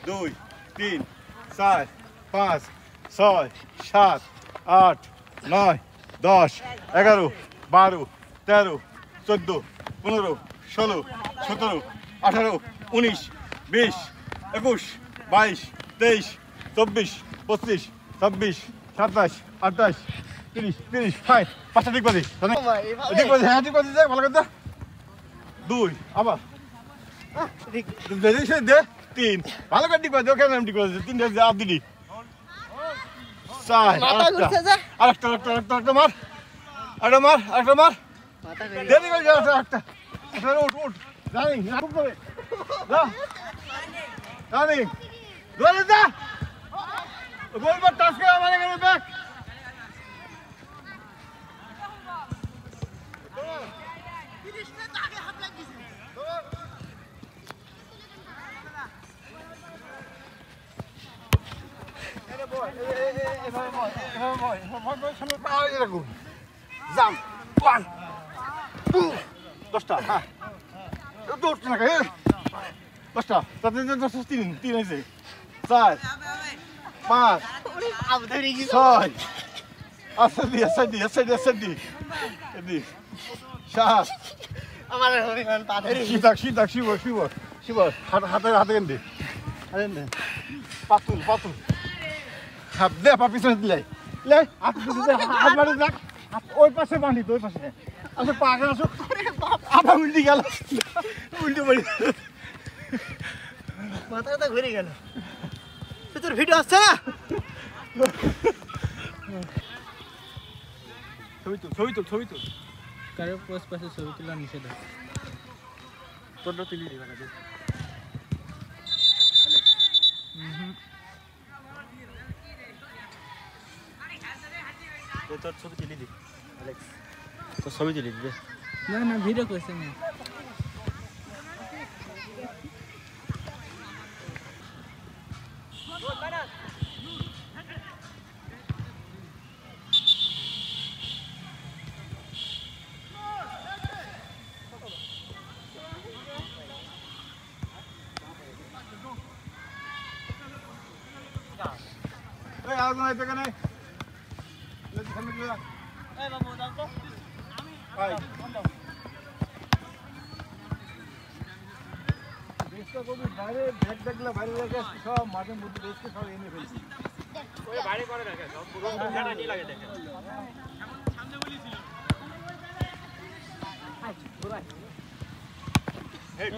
2 3 4 5 6 7 8 9 10 11 12 13 14 15 16 17 18 19 20 21 22 23 24 25 26 27 28 30 30 fine পাঁচটা ঠিক বাজে ঠিক বাজে হ্যাঁ ঠিক বাজে যাক ভালো কথা 2 আবার দে 3 ভালো করে ঠিক বাজে ওখানে আমি ঠিক বাজে 3 দিয়ে আপ দিদি 4 আরেকটা মার আরেকটা মার দেরি করে যাও একটা উঠ জানি খুব করে যা জানি গোলে যা গোল पर टच कर हमारे घर बैक फिनिश में आगे हाथ लग गई अरे बॉय ए बॉय सामने पाओ ये रखो जाम 1 2 দশটা হ্যাঁ দৌড়তে না কে দশটা তাতে 3 আছে 4 5 6 আসদি এদি 7 আমার হরিমান পাথরি শিব হাতে কেন দে আরে নে পাতুল হাত দে পা পিছনে দিলে লে হাত মারি রাখ ওই পাশে বাঁধি ওই পাশে আচ্ছা পাগল আসো আবার উল্টি গেল উল্টি মারি মাথাটা ঘুরে গেল তোর ভিডিও আসছে না ছবি তো কারো পোস্ট পাশে ছবি তোলা নিষেধ তোরটা তুলি দিবা না তোর ছবি তুলি দি অ্যালেক্স তোর ছবি তুলি দিবে না ভিডিও করছে না आज नहीं पे कने ले सामने ले ए बाबू दाও তো ভাই দেশটা কবি বাইরে ব্যাগ দেখলে বাইরে রেখে সব মাঠের মধ্যে দেশকে সব এনে ফেলছি ওই বাইরে করে রাখে সব পুরো জায়গা নি লাগে দেখে সামনে বলেছিল হাই ঘুরাই হেড